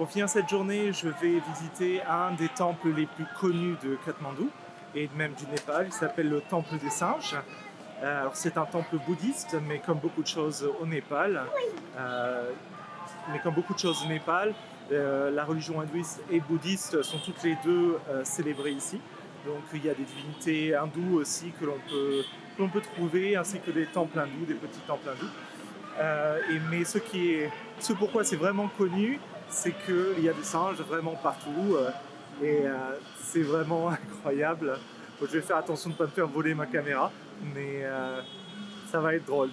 Pour finir cette journée, je vais visiter un des temples les plus connus de Katmandou et même du Népal. Il s'appelle le Temple des Singes. Alors c'est un temple bouddhiste, mais comme beaucoup de choses au Népal, la religion hindouiste et bouddhiste sont toutes les deux célébrées ici. Donc il y a des divinités hindoues aussi que l'on peut trouver, ainsi que des temples hindous, des petits temples hindous. Mais ce pourquoi c'est vraiment connu, c'est qu'il y a des singes vraiment partout c'est vraiment incroyable. Bon, je vais faire attention de ne pas me faire voler ma caméra, mais ça va être drôle.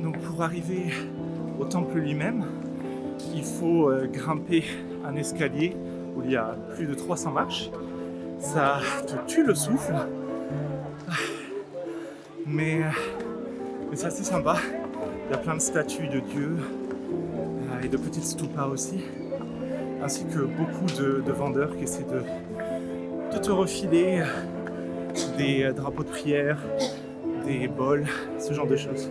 Donc pour arriver au temple lui-même, il faut grimper un escalier où il y a plus de 300 marches. Ça te tue le souffle, mais c'est assez sympa. Il y a plein de statues de dieux et de petites stupas aussi, ainsi que beaucoup de vendeurs qui essaient de te refiler des drapeaux de prière, des bols, ce genre de choses.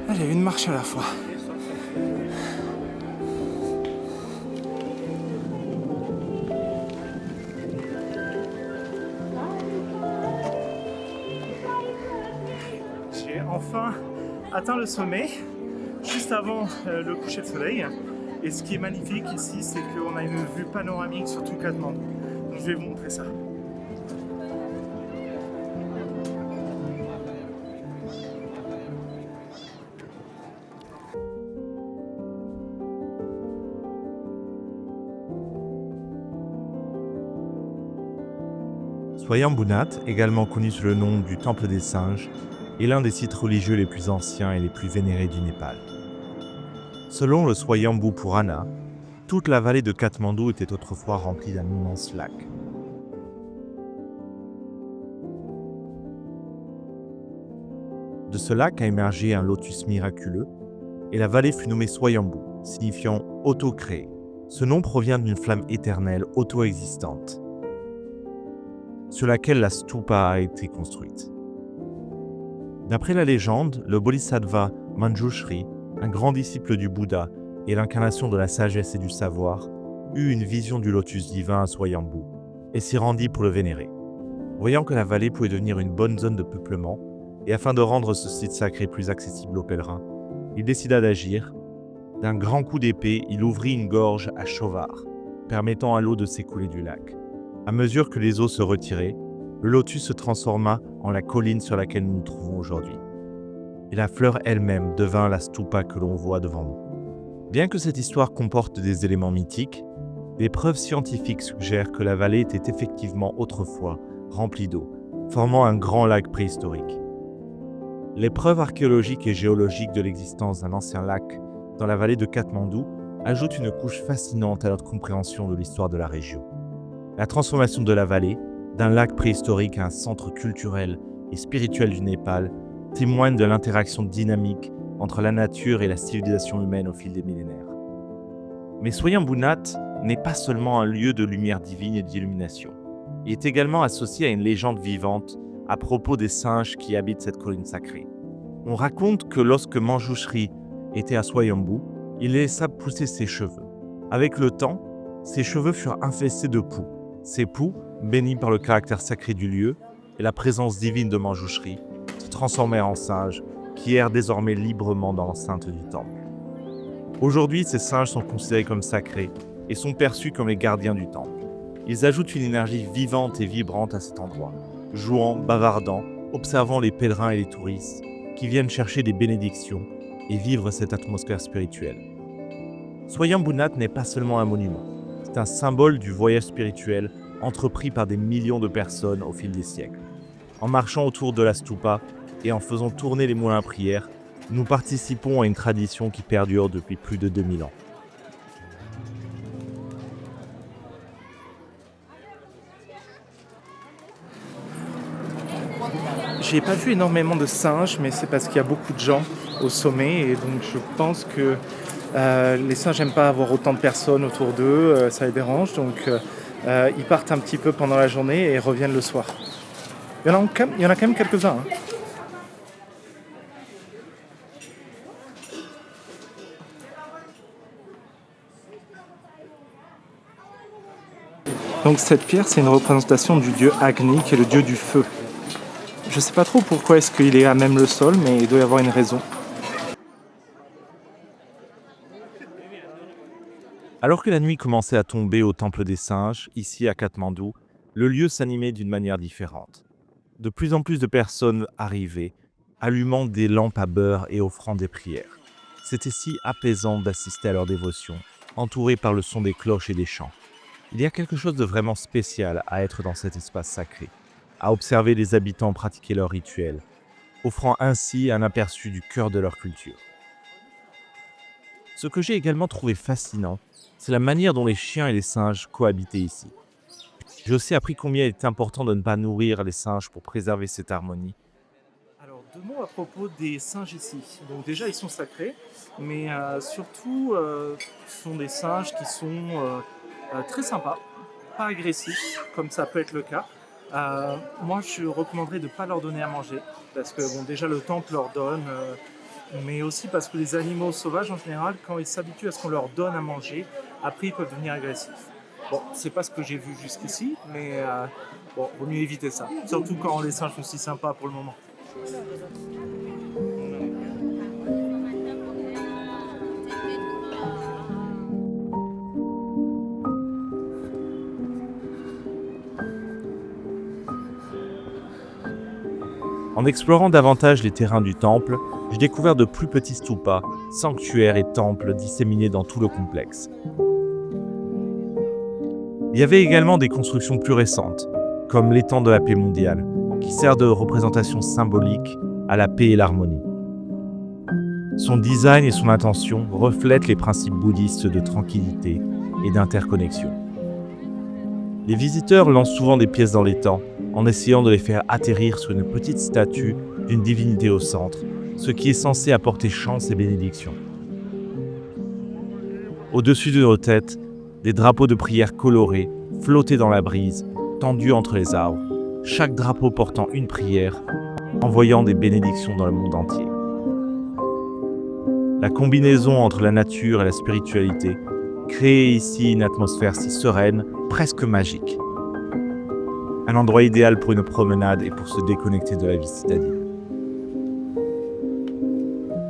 Allez, une marche à la fois. J'ai enfin atteint le sommet, juste avant le coucher de soleil. Et ce qui est magnifique ici, c'est qu'on a une vue panoramique sur tout Katmandou. Donc je vais vous montrer ça. Swayambhu Nath, également connu sous le nom du Temple des Singes, est l'un des sites religieux les plus anciens et les plus vénérés du Népal. Selon le Swayambhu Purana, toute la vallée de Katmandou était autrefois remplie d'un immense lac. De ce lac a émergé un lotus miraculeux, et la vallée fut nommée Swayambhu, signifiant auto-créé. Ce nom provient d'une flamme éternelle auto-existante, sur laquelle la stupa a été construite. D'après la légende, le bodhisattva Manjushri, un grand disciple du Bouddha et l'incarnation de la sagesse et du savoir, eut une vision du lotus divin à Swayambhu et s'y rendit pour le vénérer. Voyant que la vallée pouvait devenir une bonne zone de peuplement, et afin de rendre ce site sacré plus accessible aux pèlerins, il décida d'agir. D'un grand coup d'épée, il ouvrit une gorge à Chovar, permettant à l'eau de s'écouler du lac. À mesure que les eaux se retiraient, le lotus se transforma en la colline sur laquelle nous nous trouvons aujourd'hui. Et la fleur elle-même devint la stupa que l'on voit devant nous. Bien que cette histoire comporte des éléments mythiques, des preuves scientifiques suggèrent que la vallée était effectivement autrefois remplie d'eau, formant un grand lac préhistorique. Les preuves archéologiques et géologiques de l'existence d'un ancien lac dans la vallée de Katmandou ajoutent une couche fascinante à notre compréhension de l'histoire de la région. La transformation de la vallée, d'un lac préhistorique à un centre culturel et spirituel du Népal, témoigne de l'interaction dynamique entre la nature et la civilisation humaine au fil des millénaires. Mais Swayambhu Nath n'est pas seulement un lieu de lumière divine et d'illumination. Il est également associé à une légende vivante à propos des singes qui habitent cette colline sacrée. On raconte que lorsque Manjushri était à Swayambhu, il laissa pousser ses cheveux. Avec le temps, ses cheveux furent infestés de poux. Ces poux, bénis par le caractère sacré du lieu et la présence divine de Manjushri, se transformèrent en singes qui errent désormais librement dans l'enceinte du temple. Aujourd'hui, ces singes sont considérés comme sacrés et sont perçus comme les gardiens du temple. Ils ajoutent une énergie vivante et vibrante à cet endroit, jouant, bavardant, observant les pèlerins et les touristes qui viennent chercher des bénédictions et vivre cette atmosphère spirituelle. Swayambhu Nath n'est pas seulement un monument, c'est un symbole du voyage spirituel entrepris par des millions de personnes au fil des siècles. En marchant autour de la stupa et en faisant tourner les moulins à prière, nous participons à une tradition qui perdure depuis plus de 2000 ans. J'ai pas vu énormément de singes, mais c'est parce qu'il y a beaucoup de gens au sommet et donc je pense que les singes n'aiment pas avoir autant de personnes autour d'eux, ça les dérange, donc ils partent un petit peu pendant la journée et reviennent le soir. Il y en a quand même quelques-uns. Hein. Donc cette pierre, c'est une représentation du dieu Agni, qui est le dieu du feu. Je sais pas trop pourquoi est-ce qu'il est à même le sol, mais il doit y avoir une raison. Alors que la nuit commençait à tomber au Temple des Singes, ici à Katmandou, le lieu s'animait d'une manière différente. De plus en plus de personnes arrivaient, allumant des lampes à beurre et offrant des prières. C'était si apaisant d'assister à leur dévotion, entouré par le son des cloches et des chants. Il y a quelque chose de vraiment spécial à être dans cet espace sacré, à observer les habitants pratiquer leurs rituels, offrant ainsi un aperçu du cœur de leur culture. Ce que j'ai également trouvé fascinant, c'est la manière dont les chiens et les singes cohabitaient ici. J'ai aussi appris combien il est important de ne pas nourrir les singes pour préserver cette harmonie. Alors, 2 mots à propos des singes ici. Donc déjà, ils sont sacrés, mais surtout, ce sont des singes qui sont très sympas, pas agressifs, comme ça peut être le cas. Moi, je recommanderais de ne pas leur donner à manger, parce que bon, déjà le temple leur donne, mais aussi parce que les animaux sauvages, en général, quand ils s'habituent à ce qu'on leur donne à manger, après ils peuvent devenir agressifs. Bon, c'est pas ce que j'ai vu jusqu'ici, mais bon, vaut mieux éviter ça. Surtout quand les singes sont si sympas pour le moment. En explorant davantage les terrains du temple, j'ai découvert de plus petits stupas, sanctuaires et temples disséminés dans tout le complexe. Il y avait également des constructions plus récentes, comme l'étang de la paix mondiale, qui sert de représentation symbolique à la paix et l'harmonie. Son design et son intention reflètent les principes bouddhistes de tranquillité et d'interconnexion. Les visiteurs lancent souvent des pièces dans l'étang, en essayant de les faire atterrir sur une petite statue d'une divinité au centre, ce qui est censé apporter chance et bénédiction. Au-dessus de nos têtes, des drapeaux de prière colorés flottaient dans la brise, tendus entre les arbres, chaque drapeau portant une prière, envoyant des bénédictions dans le monde entier. La combinaison entre la nature et la spiritualité créait ici une atmosphère si sereine, presque magique. Un endroit idéal pour une promenade et pour se déconnecter de la vie citadine.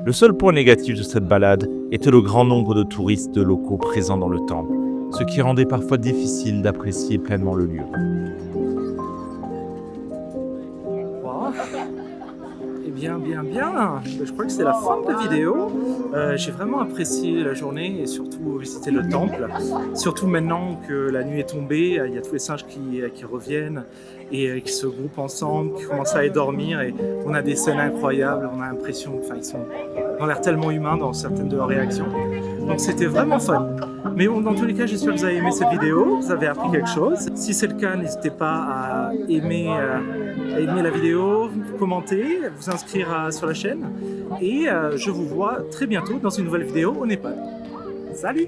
Le seul point négatif de cette balade était le grand nombre de touristes locaux présents dans le temple, ce qui rendait parfois difficile d'apprécier pleinement le lieu. Wow. Eh bien. Je crois que c'est la fin de la vidéo. J'ai vraiment apprécié la journée et surtout visiter le temple. Surtout maintenant que la nuit est tombée, il y a tous les singes qui reviennent et qui se groupent ensemble, qui commencent à aller dormir et on a des scènes incroyables. On a l'impression, ils ont l'air tellement humains dans certaines de leurs réactions. Donc c'était vraiment fun. Mais bon, dans tous les cas, j'espère que vous avez aimé cette vidéo, vous avez appris quelque chose. Si c'est le cas, n'hésitez pas à aimer la vidéo, commenter, vous inscrire sur la chaîne. Et je vous vois très bientôt dans une nouvelle vidéo au Népal. Salut!